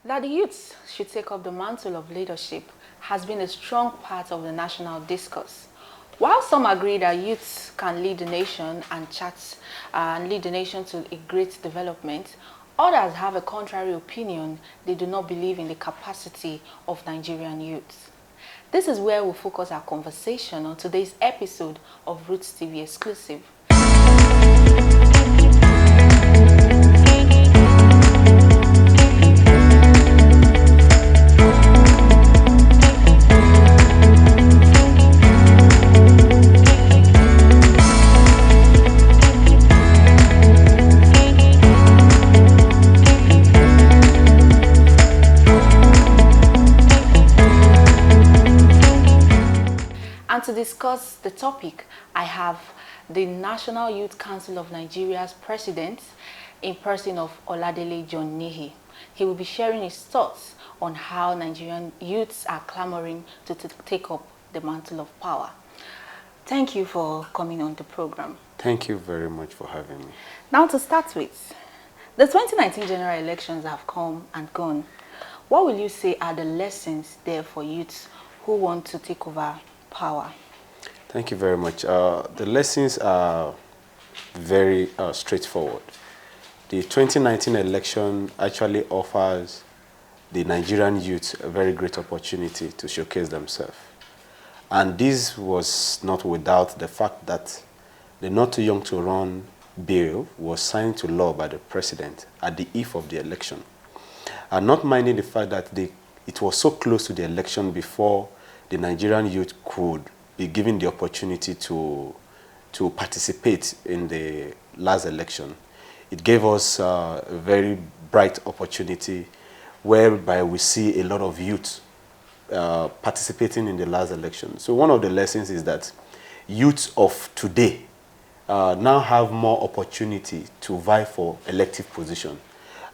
That the youths should take up the mantle of leadership has been a strong part of the national discourse. While some agree that youths can lead the nation and lead the nation to a great development, others have a contrary opinion. They do not believe in the capacity of Nigerian youths. This is where we'll focus our conversation on today's episode of Roots TV Exclusive. And to discuss the topic, I have the National Youth Council of Nigeria's president in person of Oladele John Nehi. He will be sharing his thoughts on how Nigerian youths are clamoring to take up the mantle of power. Thank you for coming on the program. Thank you very much for having me. Now to start with, the 2019 general elections have come and gone. What will you say are the lessons there for youths who want to take over power? Thank you very much. The lessons are very straightforward. The 2019 election actually offers the Nigerian youth a very great opportunity to showcase themselves. And this was not without the fact that the Not Too Young to Run bill was signed to law by the president at the eve of the election. And not minding the fact that it was so close to the election before the Nigerian youth could be given the opportunity to participate in the last election. It gave us a very bright opportunity whereby we see a lot of youth participating in the last election. So one of the lessons is that youths of today now have more opportunity to vie for elective position.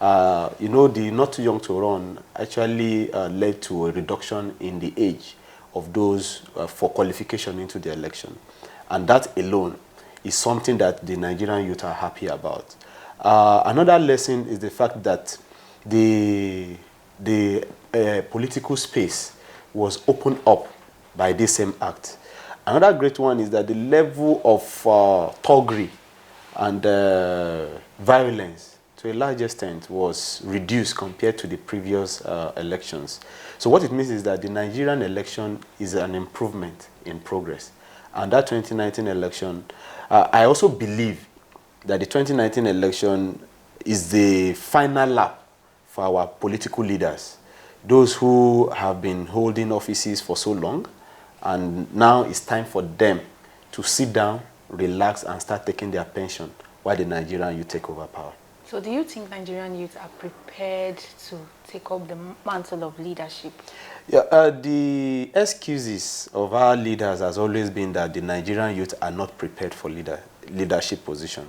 You know, the Not Too Young to Run actually led to a reduction in the age of those for qualification into the election. And that alone is something that the Nigerian youth are happy about. Another lesson is the fact that the political space was opened up by this same act. Another great one is that the level of thuggery and violence to a large extent was reduced compared to the previous elections. So what it means is that the Nigerian election is an improvement in progress. And that 2019 election, I also believe that the 2019 election is the final lap for our political leaders, those who have been holding offices for so long, and now it's time for them to sit down, relax, and start taking their pension while the Nigerian youth take over power. So do you think Nigerian youth are prepared to take up the mantle of leadership? Yeah, the excuses of our leaders has always been that the Nigerian youth are not prepared for leadership position.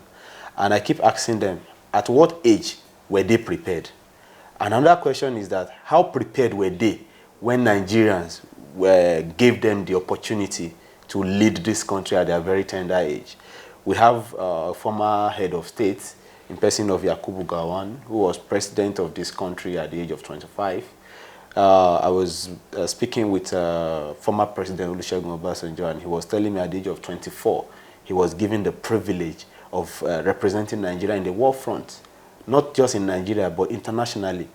And I keep asking them, at what age were they prepared? And another question is that, how prepared were they when Nigerians gave them the opportunity to lead this country at their very tender age? We have a former head of state, in person of Yakubu Gowon, who was president of this country at the age of 25. I was speaking with former President Olusegun Obasanjo, and he was telling me at the age of 24, he was given the privilege of representing Nigeria in the war front, not just in Nigeria, but internationally.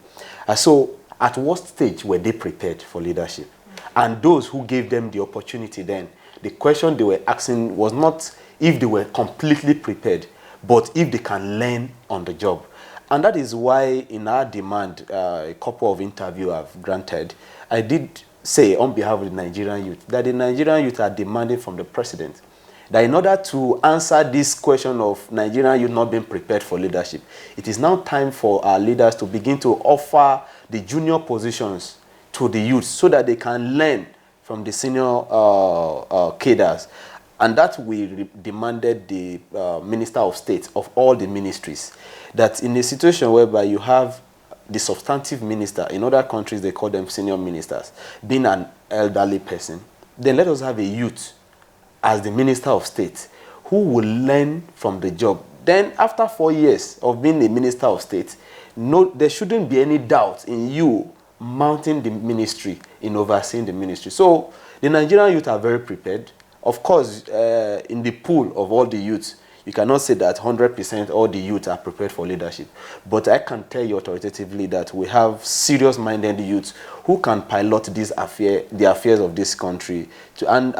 So at what stage were they prepared for leadership? And those who gave them the opportunity then, the question they were asking was not if they were completely prepared, but if they can learn on the job. And that is why in our demand, a couple of interviews I've granted, I did say on behalf of the Nigerian youth that the Nigerian youth are demanding from the president that in order to answer this question of Nigerian youth not being prepared for leadership, it is now time for our leaders to begin to offer the junior positions to the youth so that they can learn from the senior cadres. And that we demanded the Minister of State of all the ministries, that in a situation whereby you have the substantive minister, in other countries they call them senior ministers, being an elderly person, then let us have a youth as the Minister of State who will learn from the job. Then after 4 years of being a Minister of State, no, there shouldn't be any doubt in you mounting the ministry, in overseeing the ministry. So the Nigerian youth are very prepared. Of course, in the pool of all the youths, you cannot say that 100% all the youth are prepared for leadership. But I can tell you authoritatively that we have serious-minded youths who can pilot the affairs of this country and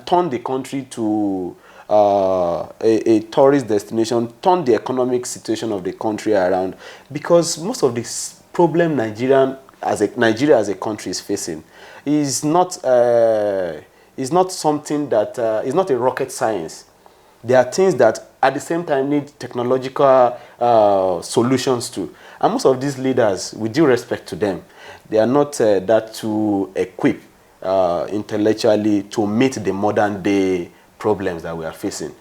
turn the country to a tourist destination, turn the economic situation of the country around. Because most of the problem Nigeria as a country is facing is not something that is not a rocket science. There are things that at the same time need technological solutions to. And most of these leaders, with due respect to them, they are not that too equipped intellectually to meet the modern day problems that we are facing.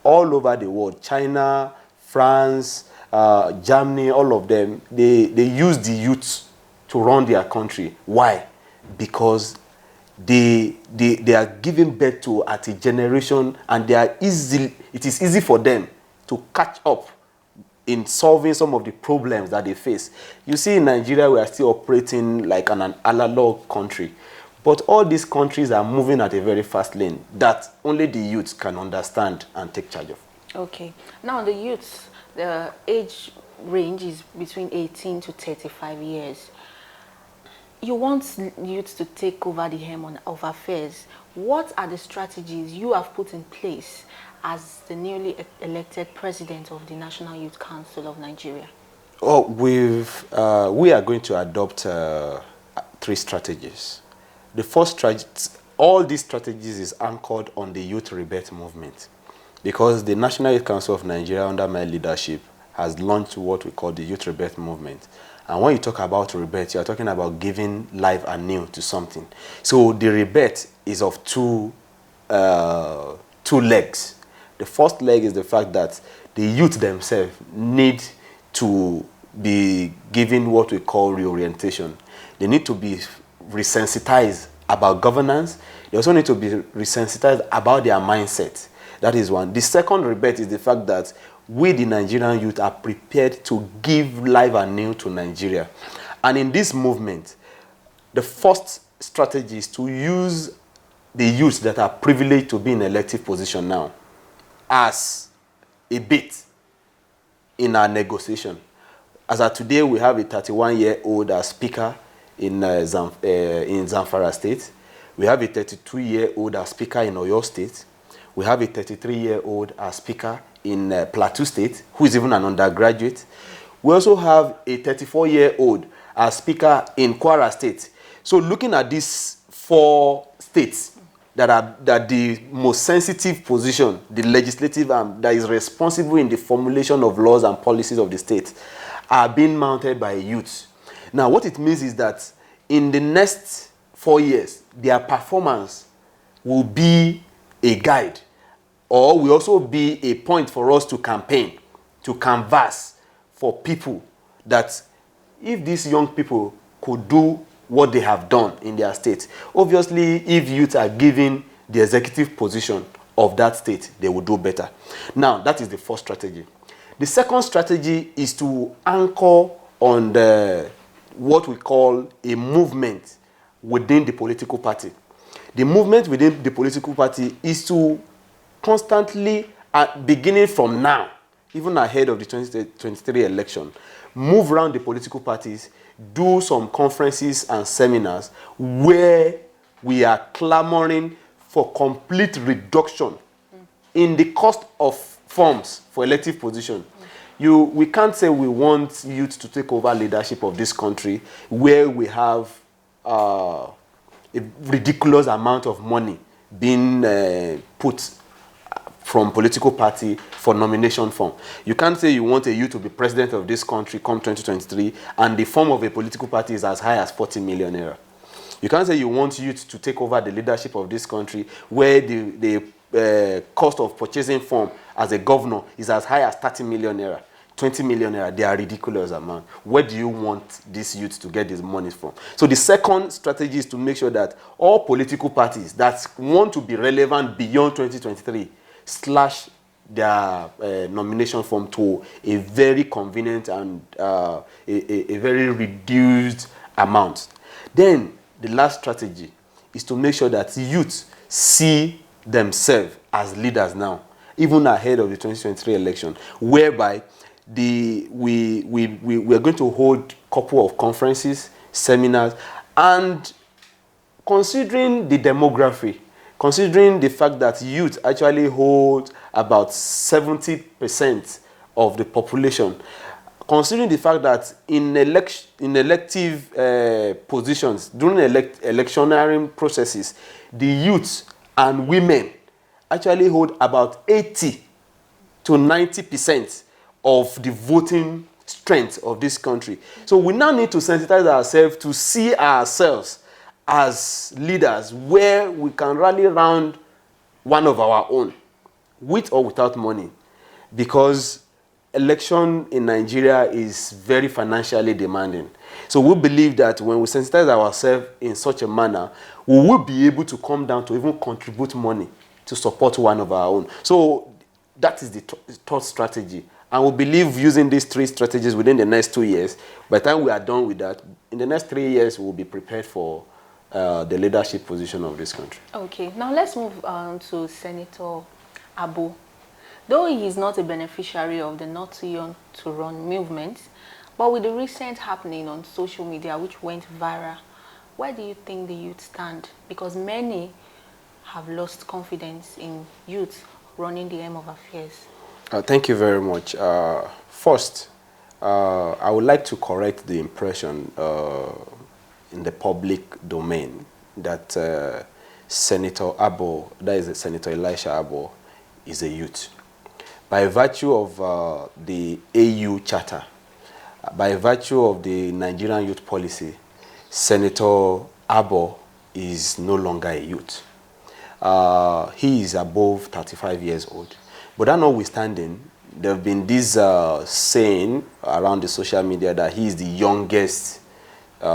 All over the world, China, France, Germany, all of them, they use the youth to run their country. Why? Because they are giving birth to at a generation, and it is easy for them to catch up in solving some of the problems that they face. You see, in Nigeria, we are still operating like an analog country. But all these countries are moving at a very fast lane that only the youth can understand and take charge of. Okay. Now, the youths, the age range is between 18 to 35 years. You want youth to take over the helm of affairs. What are the strategies you have put in place as the newly elected president of the National Youth Council of Nigeria? Oh, we are going to adopt 3 strategies. The first strategy, all these strategies is anchored on the youth rebirth movement, because the National Youth Council of Nigeria, under my leadership, has launched what we call the youth rebirth movement. And when you talk about rebirth, you are talking about giving life anew to something. So the rebirth is of two legs. The first leg is the fact that the youth themselves need to be given what we call reorientation. They need to be resensitized about governance. They also need to be resensitized about their mindset. That is one. The second rebirth is the fact that we, the Nigerian youth, are prepared to give life anew to Nigeria. And in this movement, the first strategy is to use the youth that are privileged to be in elective position now as a bait in our negotiation. As of today, we have a 31-year-old as speaker in Zamfara State. We have a 32-year-old as speaker in Oyo State. We have a 33-year-old as speaker in Plateau State, who is even an undergraduate. We also have a 34-year-old as speaker in Kwara State. So looking at these 4 states that are the most sensitive position, the legislative arm that is responsible in the formulation of laws and policies of the state, are being mounted by youth. Now, what it means is that in the next 4 years, their performance will be a guide, or will also be a point for us to campaign, to canvass for people, that if these young people could do what they have done in their state, obviously if youth are given the executive position of that state, they will do better. Now, that is the first strategy. The second strategy is to anchor on what we call a movement within the political party. The movement within the political party is to constantly, beginning from now, even ahead of the 2023 election, move around the political parties, do some conferences and seminars where we are clamoring for complete reduction in the cost of forms for elective position. We can't say we want youth to take over leadership of this country where we have a ridiculous amount of money being put from political party for nomination form. You can't say you want a youth to be president of this country come 2023 and the form of a political party is as high as 40 million naira. You can't say you want youth to take over the leadership of this country where the cost of purchasing form as a governor is as high as 30 million naira, 20 million naira. They are ridiculous amount. Where do you want these youths to get these monies from? So the second strategy is to make sure that all political parties that want to be relevant beyond 2023 slash their nomination form to a very convenient and a very reduced amount. Then the last strategy is to make sure that youth see themselves as leaders now, even ahead of the 2023 election, whereby we are going to hold a couple of conferences, seminars, and considering the demography, considering the fact that youth actually hold about 70% of the population, considering the fact that in elective positions, during electioneering processes, the youth and women actually hold about 80 to 90% of the voting strength of this country. So we now need to sensitize ourselves to see ourselves as leaders where we can rally around one of our own, with or without money, because election in Nigeria is very financially demanding. So we believe that when we sensitize ourselves in such a manner, we will be able to come down to even contribute money to support one of our own. So that is the third strategy. And we believe using these three strategies within the next 2 years, by the time we are done with that, in the next 3 years, we will be prepared for the leadership position of this country. Okay, now let's move on to Senator Abbo. Though he is not a beneficiary of the Not Too Young to Run movement, but with the recent happening on social media, which went viral, where do you think the youth stand? Because many have lost confidence in youth running the aim of affairs. Thank you very much. First, I would like to correct the impression in the public domain that Senator Abbo, that is Senator Elisha Abbo, is a youth. By virtue of the AU Charter, by virtue of the Nigerian Youth Policy, Senator Abbo is no longer a youth. He is above 35 years old. But that notwithstanding, there have been this saying around the social media that he is the youngest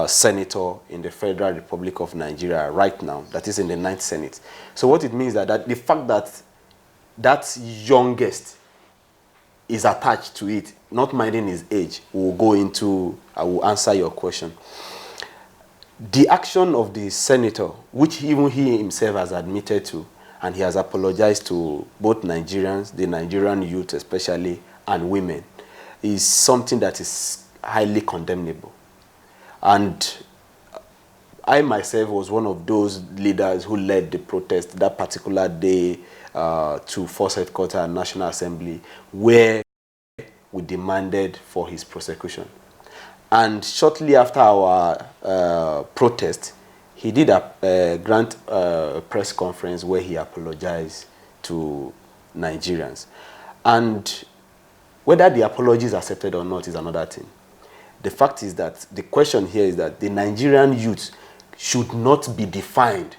senator in the Federal Republic of Nigeria right now, that is in the 9th Senate. So what it means is that the fact that that youngest is attached to it, not minding his age, will go into, I will answer your question. The action of the senator, which even he himself has admitted to, and he has apologized to both Nigerians, the Nigerian youth especially, and women, is something that is highly condemnable. And I myself was one of those leaders who led the protest that particular day to Force Headquarters and National Assembly, where we demanded for his prosecution. And shortly after our protest, he did grant a press conference where he apologized to Nigerians. And whether the apology is accepted or not is another thing. The fact is that the question here is that the Nigerian youth should not be defined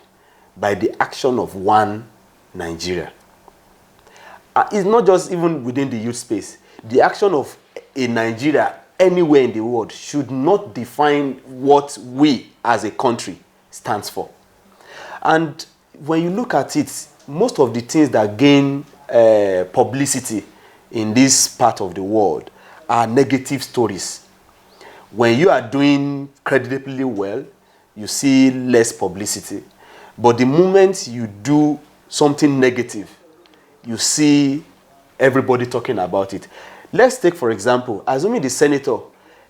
by the action of one Nigeria. It's not just even within the youth space. The action of a Nigeria anywhere in the world should not define what we as a country stands for. And when you look at it, most of the things that gain publicity in this part of the world are negative stories. When you are doing creditably well, you see less publicity. But the moment you do something negative, you see everybody talking about it. Let's take, for example, assuming the senator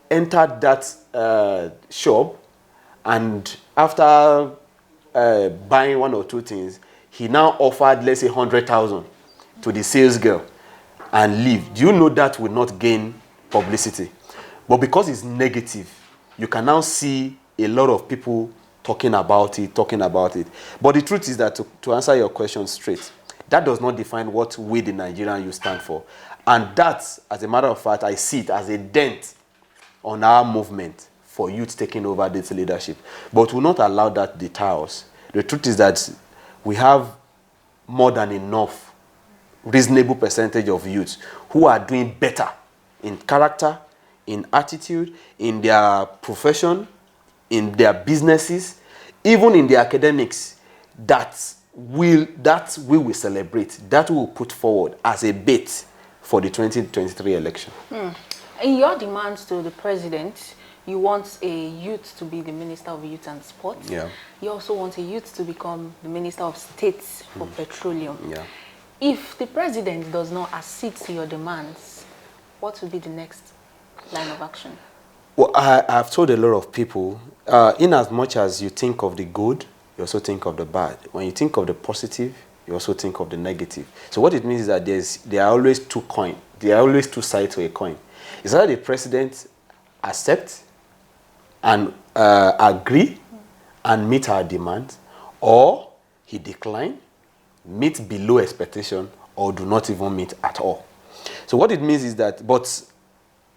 entered that shop, and after buying one or two things, he now offered, let's say, 100,000 to the sales girl and leave. Do you know that will not gain publicity? But because it's negative, you can now see a lot of people talking about it. But the truth is that, to answer your question straight, that does not define what we, the Nigerian youth, stand for. And that, as a matter of fact, I see it as a dent on our movement for youth taking over this leadership. But we will not allow that deter us. The truth is that we have more than enough reasonable percentage of youth who are doing better in character, in attitude, in their profession, in their businesses, even in their academics, that we will celebrate, that we will put forward as a bait for the 2023 election. In your demands to the president, you want a youth to be the Minister of Youth and Sports. Yeah. You also want a youth to become the Minister of States for Petroleum. Yeah. If the president does not accede to your demands, what will be the next line of action? Well, I've told a lot of people, in as much as you think of the good, you also think of the bad. When you think of the positive, you also think of the negative. So what it means is that there are always two coins. There are always two sides to a coin. It's either the president accepts and agree and meet our demands, or he decline, meet below expectation, or do not even meet at all. So what it means is that, but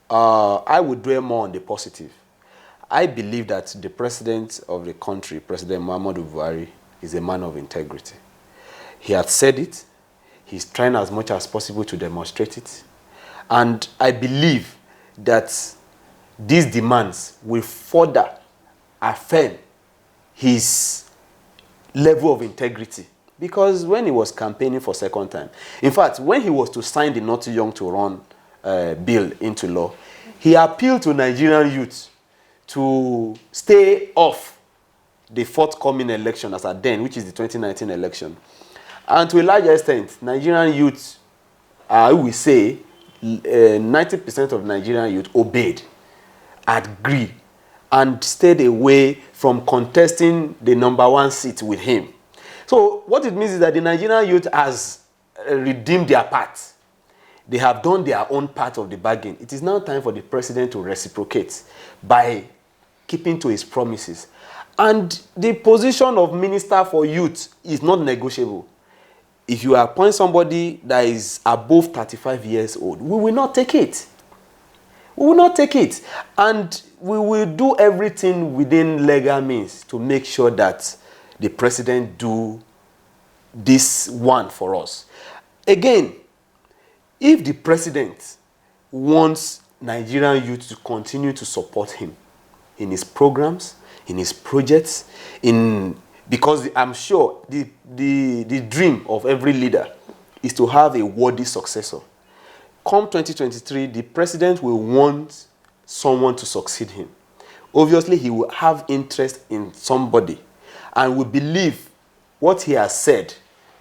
I would dwell more on the positive. I believe that the president of the country, President Muhammadu Buhari, is a man of integrity. He has said it. He's trying as much as possible to demonstrate it. And I believe that these demands will further affirm his level of integrity. Because when he was campaigning for second time, in fact, when he was to sign the Not Too Young to Run bill into law, he appealed to Nigerian youth to stay off the forthcoming election as at then, which is the 2019 election. And to a large extent, Nigerian youth, I will say, 90% of Nigerian youth obeyed, agreed, and stayed away from contesting the #1 seat with him. So what it means is that the Nigerian youth has redeemed their part. They have done their own part of the bargain. It is now time for the president to reciprocate by keeping to his promises. And the position of Minister for Youth is not negotiable. If you appoint somebody that is above 35 years old, we will not take it. We will not take it. And we will do everything within legal means to make sure that the president do this one for us. Again, if the president wants Nigerian youth to continue to support him in his programs, in his projects, because I'm sure the dream of every leader is to have a worthy successor. Come 2023, the president will want someone to succeed him. Obviously, he will have interest in somebody and will believe what he has said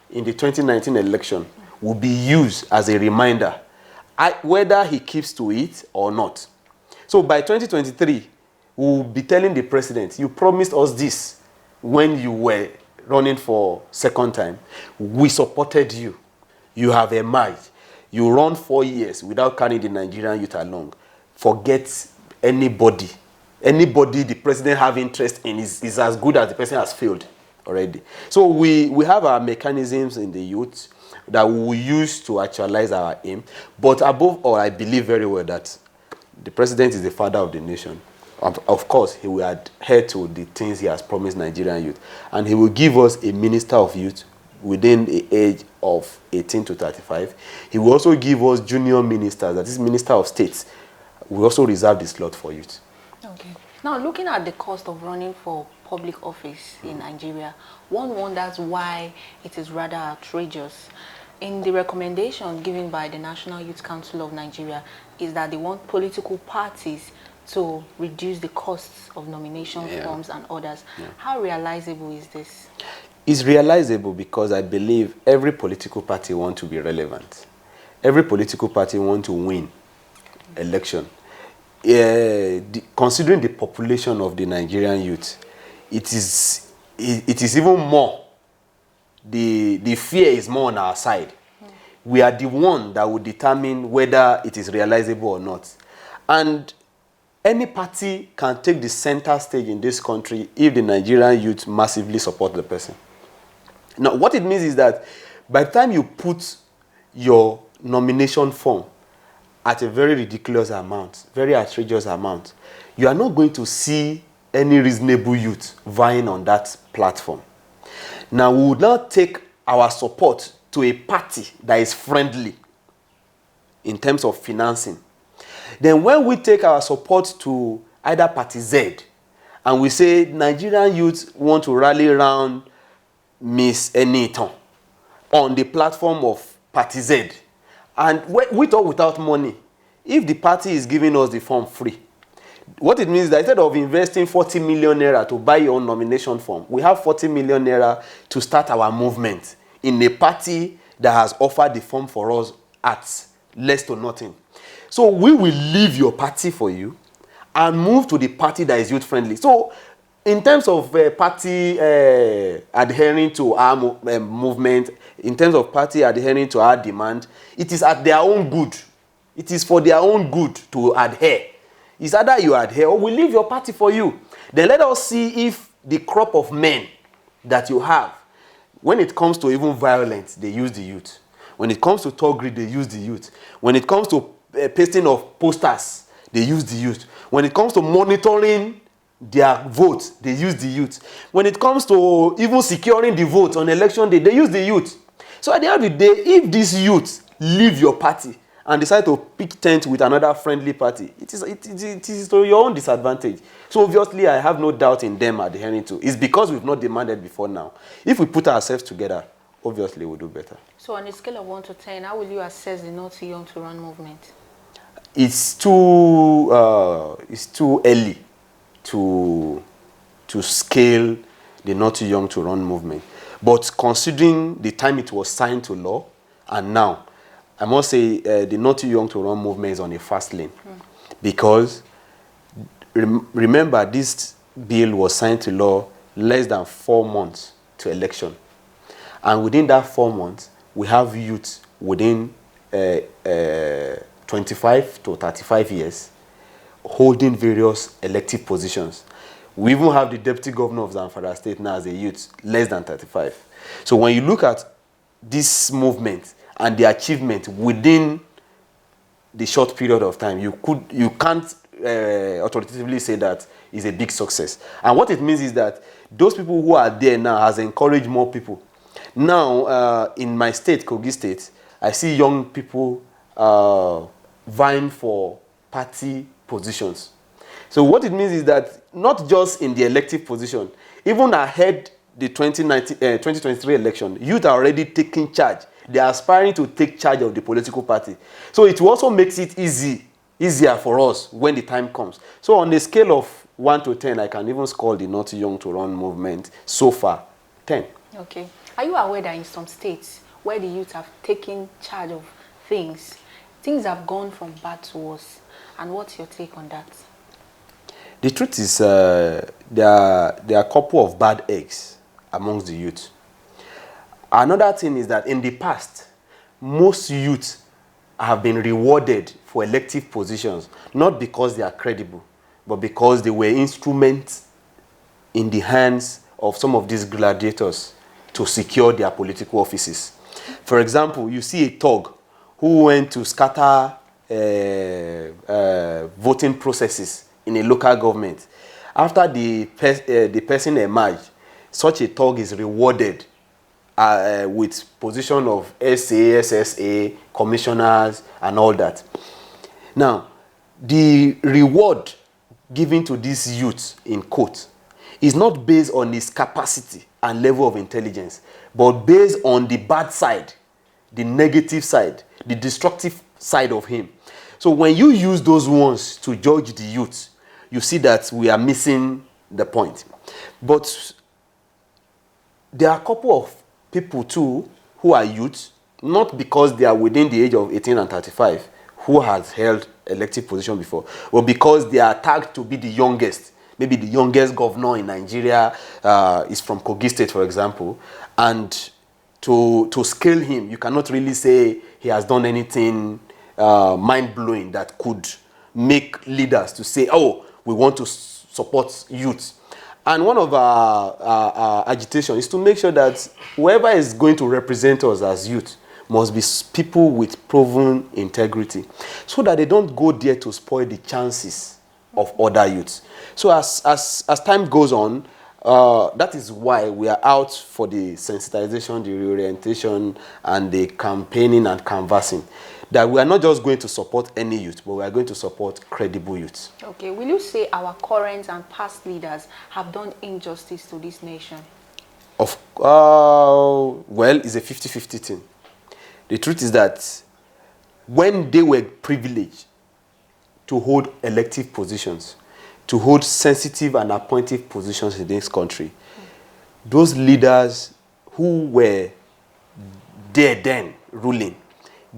in the 2019 election will be used as a reminder, whether he keeps to it or not. So by 2023, we will be telling the president, you promised us this when you were running for second time. We supported you. You have emerged. You run 4 years without carrying the Nigerian youth along. Forget anybody. Anybody the president have interest in is as good as the person has failed already. So we have our mechanisms in the youth that we will use to actualize our aim. But above all, I believe very well that the president is the father of the nation. Of course, he will adhere to the things he has promised Nigerian youth. And he will give us a minister of youth within the age of 18 to 35. He will also give us junior ministers, that is minister of states. We also reserve this slot for youth. Okay. Now, looking at the cost of running for public office in Nigeria, one wonders why it is rather outrageous. In the recommendation given by the National Youth Council of Nigeria is that they want political parties to reduce the costs of nomination forms and others. How realizable is this? It's realizable because I believe every political party wants to be relevant. Every political party wants to win election. Considering the population of the Nigerian youth, it is even more. The fear is more on our side. We are the one that will determine whether it is realizable or not. And any party can take the center stage in this country if the Nigerian youth massively support the person. Now, what it means is that by the time you put your nomination form at a very ridiculous amount, very outrageous amount, you are not going to see any reasonable youth vying on that platform. Now, we would not take our support to a party that is friendly in terms of financing. Then when we take our support to either party Z and we say Nigerian youth want to rally around Miss Eniton on the platform of Party Z. And with or without money, if the party is giving us the form free, what it means is that instead of investing 40 million naira to buy your own nomination form, we have 40 million naira to start our movement in a party that has offered the form for us at less to nothing. So we will leave your party for you and move to the party that is youth-friendly. So in terms of party adhering to our movement, in terms of party adhering to our demand, it is at their own good. It is for their own good to adhere. It's either you adhere or we leave your party for you. Then let us see if the crop of men that you have, when it comes to even violence, they use the youth. When it comes to thuggery, they use the youth. When it comes to pasting of posters, they use the youth. When it comes to monitoring their votes, they use the youth. When it comes to even securing the vote on election day, they use the youth. So at the end of the day, if these youth leave your party and decide to pick tent with another friendly party, it is to your own disadvantage. So obviously, I have no doubt in them adhering to. It's because we've not demanded before now. If we put ourselves together, obviously we'll do better. So on a scale of 1 to 10, how will you assess the Not Too Young to Run movement? It's too early to scale the Not Too Young to Run movement. But considering the time it was signed to law and now, I must say the Not Too Young to Run movement is on a fast lane. Because remember, this bill was signed to law less than 4 months to election. And within that 4 months, we have youth within 25 to 35 years holding various elective positions. We even have the deputy governor of Zamfara State now as a youth, less than 35. So when you look at this movement and the achievement within the short period of time, you can't authoritatively say that is a big success. And what it means is that those people who are there now has encouraged more people. Now, in my state, Kogi State, I see young people vying for party positions. So what it means is that not just in the elective position, even ahead the 2023 election, youth are already taking charge. They are aspiring to take charge of the political party. So it also makes it easier for us when the time comes. So on a scale of 1 to 10, I can even score the Not Too Young to Run movement so far 10. Okay. Are you aware that in some states where the youth have taken charge of things have gone from bad to worse? And what's your take on that? The truth is there are a couple of bad eggs amongst the youth. Another thing is that in the past, most youth have been rewarded for elective positions, not because they are credible, but because they were instruments in the hands of some of these gladiators to secure their political offices. For example, you see a thug who went to scatter voting processes in a local government. After the person emerged, such a thug is rewarded with position of SA, SSA, commissioners, and all that. Now, the reward given to this youth, in quote, is not based on his capacity and level of intelligence, but based on the bad side, the negative side, the destructive side of him. So when you use those ones to judge the youth, you see that we are missing the point. But there are a couple of people too who are youth, not because they are within the age of 18 and 35, who has held elective position before, but because they are tagged to be the youngest. Maybe the youngest governor in Nigeria is from Kogi State, for example, and to scale him, you cannot really say he has done anything mind-blowing that could make leaders to say, oh, we want to support youth. And one of our agitation is to make sure that whoever is going to represent us as youth must be people with proven integrity, so that they don't go there to spoil the chances of other youths. So as time goes on, that is why we are out for the sensitization, the reorientation, and the campaigning and canvassing. That we are not just going to support any youth, but we are going to support credible youth. Okay, will you say our current and past leaders have done injustice to this nation? Well, it's a 50-50 thing. The truth is that when they were privileged to hold elective positions, to hold sensitive and appointive positions in this country, those leaders who were there then ruling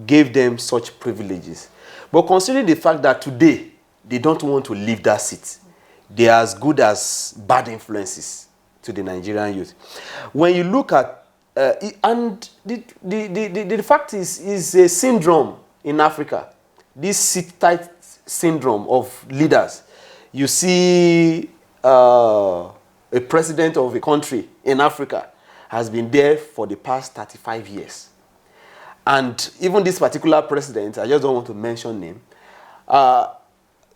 gave them such privileges. But considering the fact that today they don't want to leave that seat, they are as good as bad influences to the Nigerian youth. When you look at and the fact is a syndrome in Africa, this sit-tight syndrome of leaders. You see a president of a country in Africa has been there for the past 35 years. And even this particular president, I just don't want to mention name,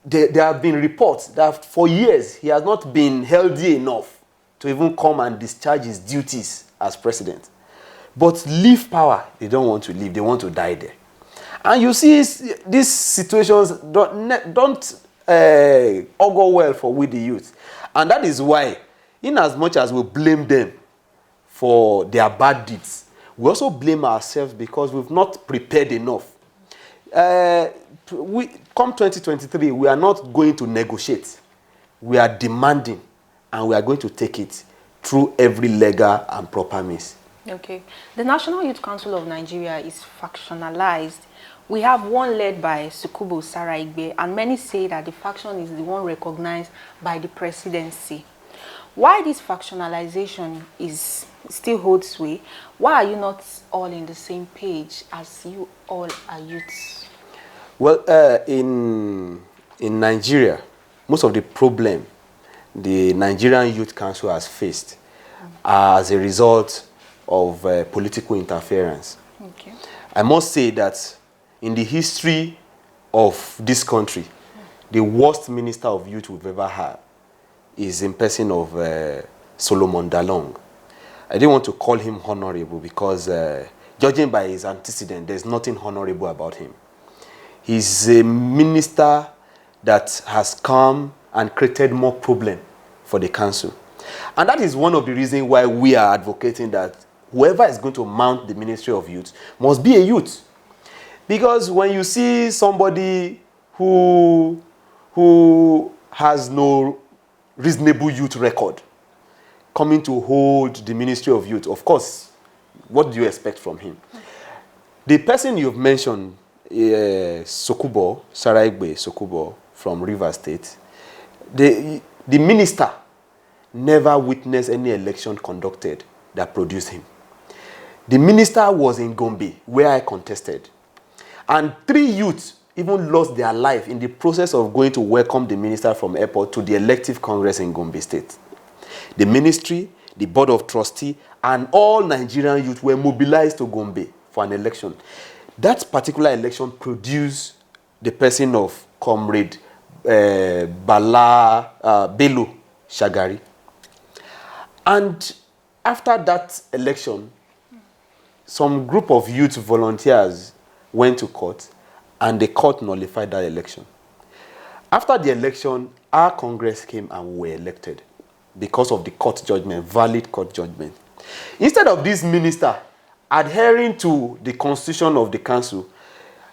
there have been reports that for years he has not been healthy enough to even come and discharge his duties as president. But leave power, they don't want to leave, they want to die there. And you see these situations don't augur well for we the youth. And that is why, in as much as we blame them for their bad deeds, we also blame ourselves because we've not prepared enough. Come 2023, we are not going to negotiate. We are demanding, and we are going to take it through every legal and proper means. Okay. The National Youth Council of Nigeria is factionalized. We have one led by Sukubo Saraigbe, and many say that the faction is the one recognized by the presidency. Why this factionalization still holds sway? Why are you not all in the same page as you all are youths? Well, in Nigeria, most of the problem the Nigerian Youth Council has faced are as a result of political interference. Okay. I must say that in the history of this country, the worst minister of youth we've ever had is in person of Solomon Dalong. I didn't want to call him honorable because judging by his antecedent, there's nothing honorable about him. He's a minister that has come and created more problem for the council. And that is one of the reasons why we are advocating that whoever is going to mount the Ministry of Youth must be a youth. Because when you see somebody who has no reasonable youth record coming to hold the Ministry of Youth, of course, what do you expect from him? The person you've mentioned, Sokubo, Saraigbe Sokubo from Rivers State, the minister never witnessed any election conducted that produced him. The minister was in Gombe, where I contested. And 3 youths even lost their life in the process of going to welcome the minister from airport to the elective congress in Gombe State. The ministry, the board of trustees, and all Nigerian youth were mobilized to Gombe for an election. That particular election produced the person of Comrade Bello Shagari. And after that election, some group of youth volunteers went to court, and the court nullified that election. After the election, our Congress came and we were elected because of the court judgment, valid court judgment. Instead of this minister adhering to the constitution of the council,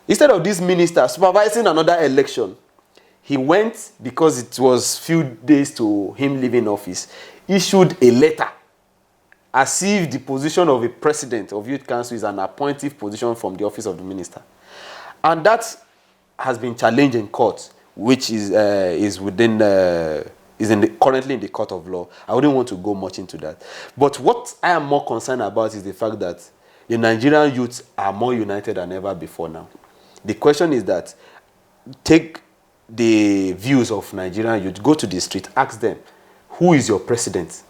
instead of this minister supervising another election, he went, because it was few days to him leaving office, issued a letter as if the position of a president of youth council is an appointive position from the office of the minister. And that has been challenged in court, which is currently in the court of law. I wouldn't want to go much into that. But what I am more concerned about is the fact that the Nigerian youths are more united than ever before now. The question is that, take the views of Nigerian youth, go to the street, ask them, who is your president?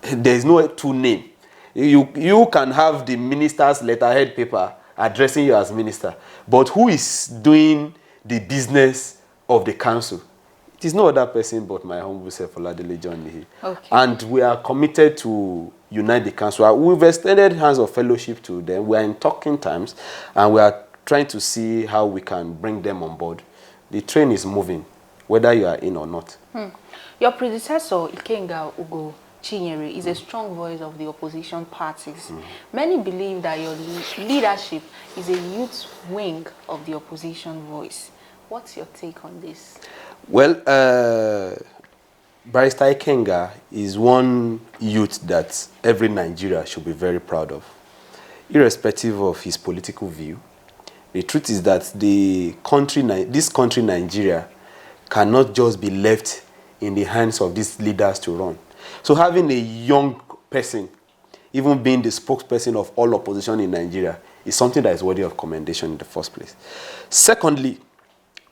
There is no true name. You can have the minister's letterhead paper addressing you as minister, but who is doing the business of the council? It is no other person but my humble self, Oladele John. Okay. And we are committed to unite the council. We've extended hands of fellowship to them. We are in talking times, and we are trying to see how we can bring them on board. The train is moving, whether you are in or not. Your predecessor, Ikenga Ugo Chinyere is a strong voice of the opposition parties. Many believe that your leadership is a youth wing of the opposition voice. What's your take on this? Well, Barrister Ikenga is one youth that every Nigeria should be very proud of, irrespective of his political view. The truth is that this country, Nigeria, cannot just be left in the hands of these leaders to run. So having a young person, even being the spokesperson of all opposition in Nigeria, is something that is worthy of commendation in the first place. Secondly,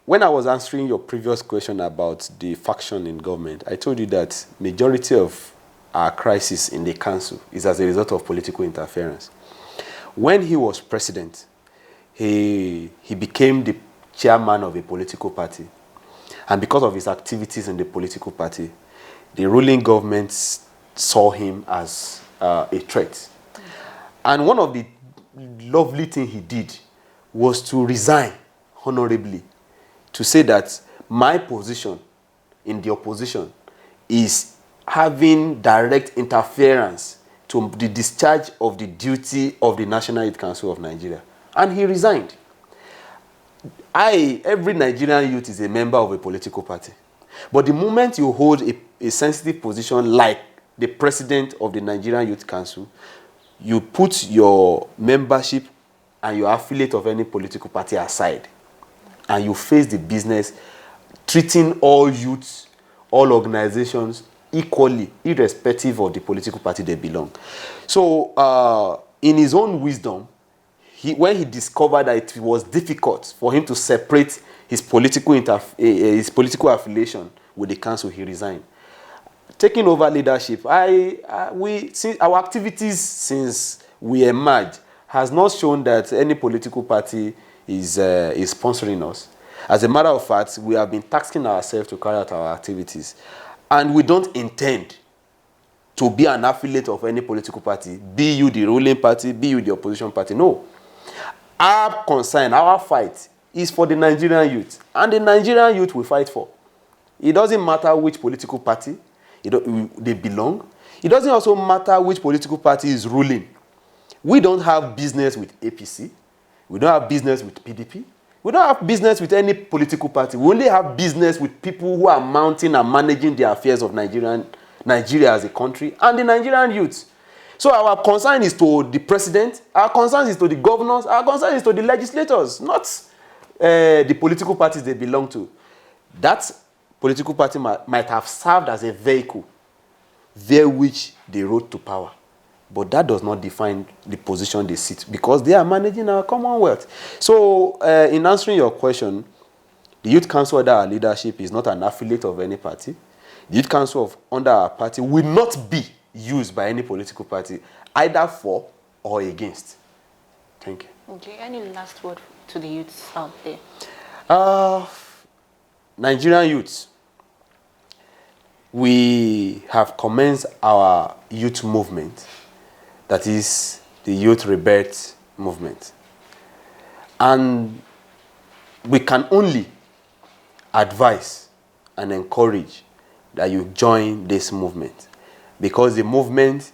when I was answering your previous question about the faction in government, I told you that majority of our crisis in the council is as a result of political interference. When he was president, he became the chairman of a political party. And because of his activities in the political party, the ruling government saw him as a threat. And one of the lovely things he did was to resign honorably, to say that my position in the opposition is having direct interference to the discharge of the duty of the National Youth Council of Nigeria. And he resigned. Every Nigerian youth is a member of a political party. But the moment you hold a sensitive position like the president of the Nigerian Youth Council, you put your membership and your affiliate of any political party aside, and you face the business treating all youths, all organizations equally, irrespective of the political party they belong. So, in his own wisdom, when he discovered that it was difficult for him to separate his political affiliation with the council, he resigned. Taking over leadership, since our activities since we emerged has not shown that any political party is sponsoring us. As a matter of fact, we have been taxing ourselves to carry out our activities, and we don't intend to be an affiliate of any political party, be you the ruling party, be you the opposition party. No. Our concern, our fight is for the Nigerian youth, and the Nigerian youth we fight for. It doesn't matter which political party they belong. It doesn't also matter which political party is ruling. We don't have business with APC. We don't have business with PDP. We don't have business with any political party. We only have business with people who are mounting and managing the affairs of Nigeria as a country and the Nigerian youth. So our concern is to the president, our concern is to the governors, our concern is to the legislators, not the political parties they belong to. That political party might have served as a vehicle via which they rode to power. But that does not define the position they sit, because they are managing our commonwealth. So in answering your question, the Youth Council under our leadership is not an affiliate of any party. The Youth Council under our party will not be used by any political party, either for or against. Thank you. Okay, any last word to the youths out there? Nigerian youths, we have commenced our youth movement, that is the Youth Rebirth Movement. And we can only advise and encourage that you join this movement, because the movement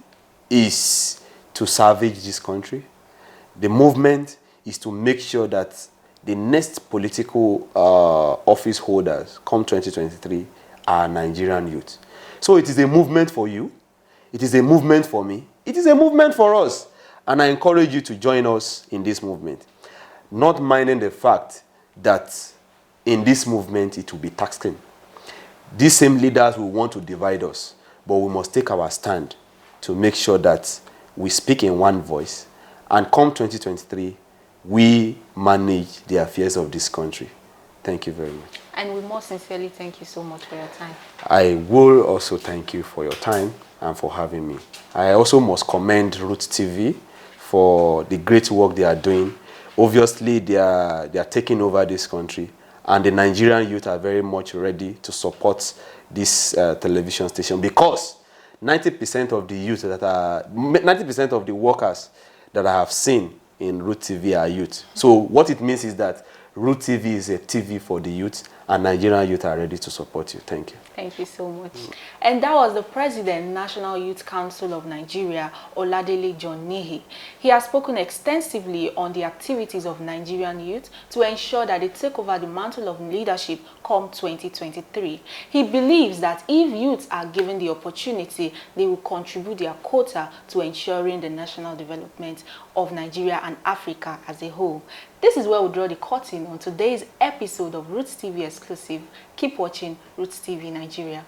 is to salvage this country. The movement is to make sure that the next political office holders come 2023 are Nigerian youth. So it is a movement for you. It is a movement for me. It is a movement for us. And I encourage you to join us in this movement, not minding the fact that in this movement it will be taxing. These same leaders will want to divide us, but we must take our stand to make sure that we speak in one voice, and come 2023, we manage the affairs of this country. Thank you very much. And we most sincerely thank you so much for your time. I will also thank you for your time and for having me. I also must commend RootsTV for the great work they are doing. Obviously, they are taking over this country, and the Nigerian youth are very much ready to support this television station, because 90% of the youth 90% of the workers that I have seen in RootsTV are youth. So what it means is that RootsTV is a TV for the youth, and Nigerian youth are ready to support you. Thank you. Thank you so much. And that was the President, National Youth Council of Nigeria, Oladele John Nihi. He has spoken extensively on the activities of Nigerian youth to ensure that they take over the mantle of leadership come 2023. He believes that if youths are given the opportunity, they will contribute their quota to ensuring the national development of Nigeria and Africa as a whole. This is where we draw the curtain on today's episode of Roots TV Exclusive. Keep watching Roots TV Nigeria.